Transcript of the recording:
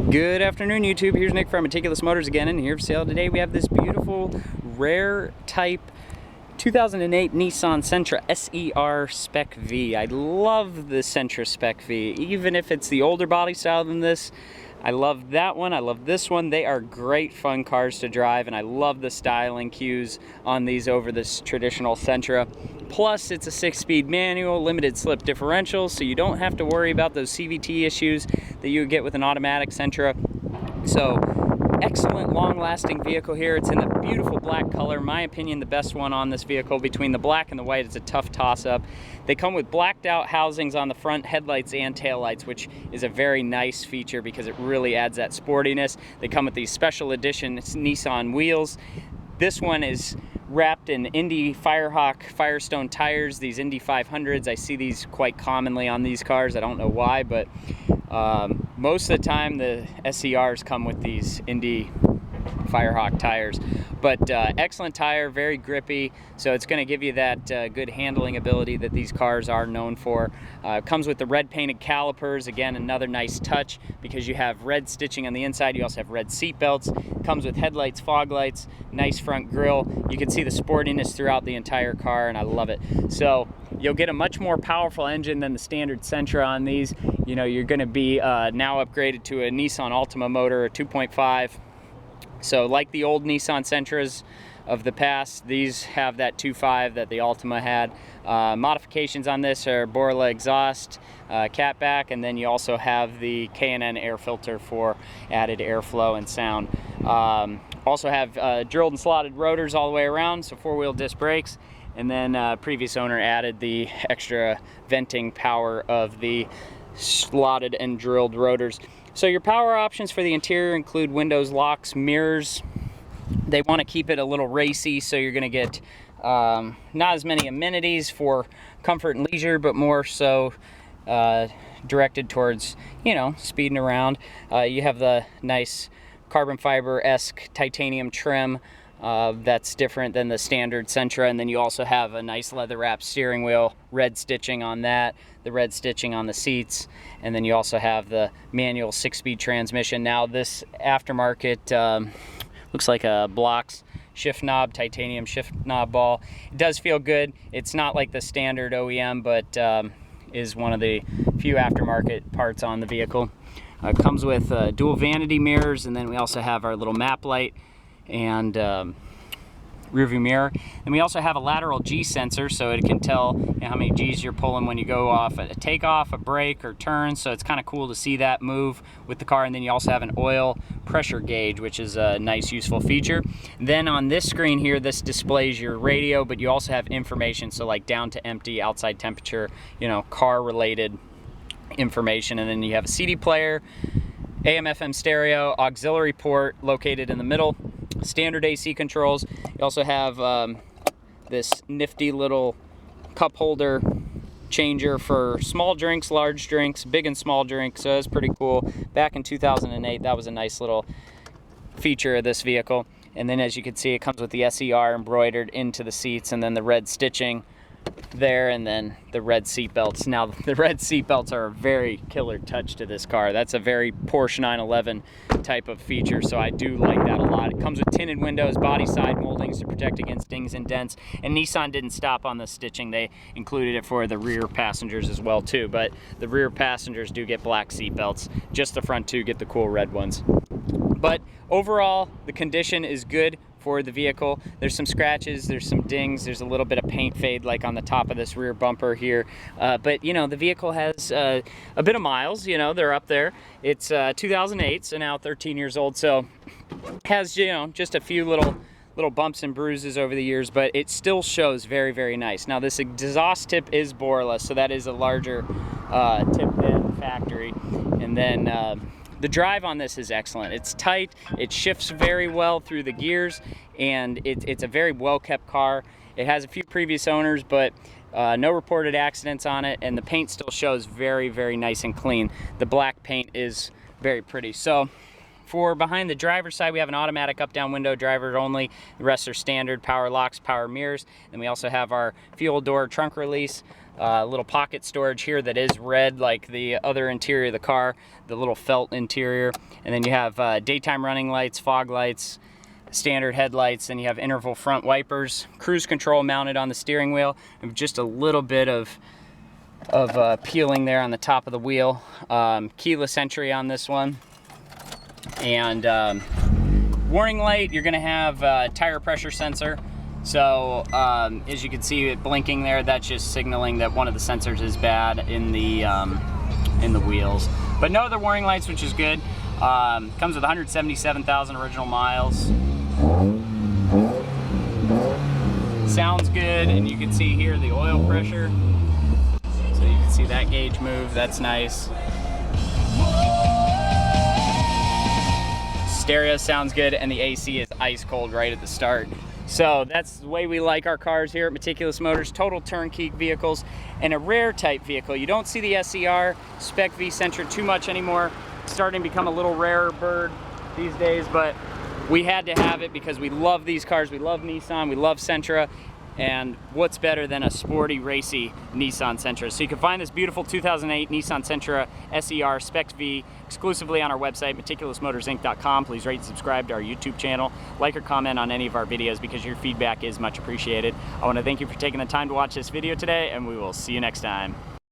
Good afternoon, YouTube. Here's Nick from Meticulous Motors again, and here for sale today we have this beautiful rare type 2008 Nissan Sentra SER Spec V. I love the Sentra Spec V, even if it's the older body style than this. I love that one. I love this one. They are great fun cars to drive, and I love the styling cues on these over this traditional Sentra. Plus, it's a 6-speed manual, limited slip differential, so you don't have to worry about those CVT issues that you would get with an automatic Sentra. So, excellent long-lasting vehicle here. It's in a beautiful black color. In my opinion, the best one on this vehicle. Between the black and the white, it's a tough toss-up. They come with blacked out housings on the front headlights and taillights, which is a very nice feature because it really adds that sportiness. They come with these special edition Nissan wheels. This one is wrapped in Indy Firehawk Firestone tires, these Indy 500s. I see these quite commonly on these cars. I don't know why, but most of the time the SERs come with these Indy Firehawk tires. But excellent tire, very grippy, so it's going to give you that good handling ability that these cars are known for. Comes with the red painted calipers, again another nice touch because you have red stitching on the inside. You also have red seat belts. Comes with headlights, fog lights, nice front grille. You can see the sportiness throughout the entire car, and I love it. So you'll get a much more powerful engine than the standard Sentra on these. You know, you're going to be now upgraded to a Nissan Altima motor, a 2.5. So like the old Nissan Sentras of the past, these have that 2.5 that the Altima had. Modifications on this are Borla exhaust, catback, and then you also have the K&N air filter for added airflow and sound. Also have drilled and slotted rotors all the way around, so 4-wheel disc brakes. And then previous owner added the extra venting power of the slotted and drilled rotors. So your power options for the interior include windows, locks, mirrors. They want to keep it a little racy, so you're going to get not as many amenities for comfort and leisure, but more so directed towards, you know, speeding around. You have the nice carbon fiber-esque titanium trim that's different than the standard Sentra, and then you also have a nice leather-wrapped steering wheel, red stitching on that, the red stitching on the seats, and then you also have the manual 6-speed transmission. Now this aftermarket looks like a blocks shift knob, titanium shift knob ball. It does feel good. It's not like the standard OEM, but is one of the few aftermarket parts on the vehicle. Comes with dual vanity mirrors, and then we also have our little map light and rearview mirror. And we also have a lateral G sensor, so it can tell, you know, how many G's you're pulling when you go off a takeoff, a brake, or turn. So it's kind of cool to see that move with the car. And then you also have an oil pressure gauge, which is a nice, useful feature. Then on this screen here, this displays your radio, but you also have information, so like down to empty, outside temperature, you know, car-related information. And then you have a CD player, AM/FM stereo, auxiliary port located in the middle, standard AC controls. You also have this nifty little cup holder changer for small drinks, large drinks, big and small drinks, so that's pretty cool. Back in 2008, that was a nice little feature of this vehicle. And then as you can see, it comes with the SER embroidered into the seats, and then the red stitching there, and then the red seat belts. Now the red seat belts are a very killer touch to this car. That's a very Porsche 911 type of feature, so I do like that a lot. It comes with tinted windows, body side moldings to protect against dings and dents, and Nissan didn't stop on the stitching. They included it for the rear passengers as well too, but the rear passengers do get black seat belts. Just the front two get the cool red ones. But overall, the condition is good for the vehicle. There's some scratches, there's some dings, there's a little bit of paint fade like on the top of this rear bumper here. But you know, the vehicle has a bit of miles, you know, they're up there. It's 2008, so now 13 years old, so has, you know, just a few little bumps and bruises over the years, but it still shows very, very nice. Now this exhaust tip is Borla, so that is a larger tip than factory. And then the drive on this is excellent. It's tight, it shifts very well through the gears, and it's a very well-kept car. It has a few previous owners, but no reported accidents on it, and the paint still shows very, very nice and clean. The black paint is very pretty. So For behind the driver's side, we have an automatic up-down window, driver only. The rest are standard, power locks, power mirrors. And we also have our fuel door trunk release, little pocket storage here that is red like the other interior of the car, the little felt interior. And then you have daytime running lights, fog lights, standard headlights, and you have interval front wipers, cruise control mounted on the steering wheel, and just a little bit of peeling there on the top of the wheel. Keyless entry on this one. And warning light, you're gonna have tire pressure sensor. So as you can see it blinking there, that's just signaling that one of the sensors is bad in the wheels. But no other warning lights, which is good. Comes with 177,000 original miles. Sounds good, and you can see here the oil pressure. So you can see that gauge move, that's nice. Stereo sounds good, and the AC is ice cold right at the start. So that's the way we like our cars here at Meticulous Motors. Total turnkey vehicles and a rare type vehicle. You don't see the SER SPEC V Sentra too much anymore. It's starting to become a little rarer bird these days, but we had to have it because we love these cars. We love Nissan, we love Sentra, and what's better than a sporty, racy Nissan Sentra? So you can find this beautiful 2008 Nissan Sentra SER SPEC V exclusively on our website, meticulousmotorsinc.com. Please rate and subscribe to our YouTube channel. Like or comment on any of our videos because your feedback is much appreciated. I want to thank you for taking the time to watch this video today, and we will see you next time.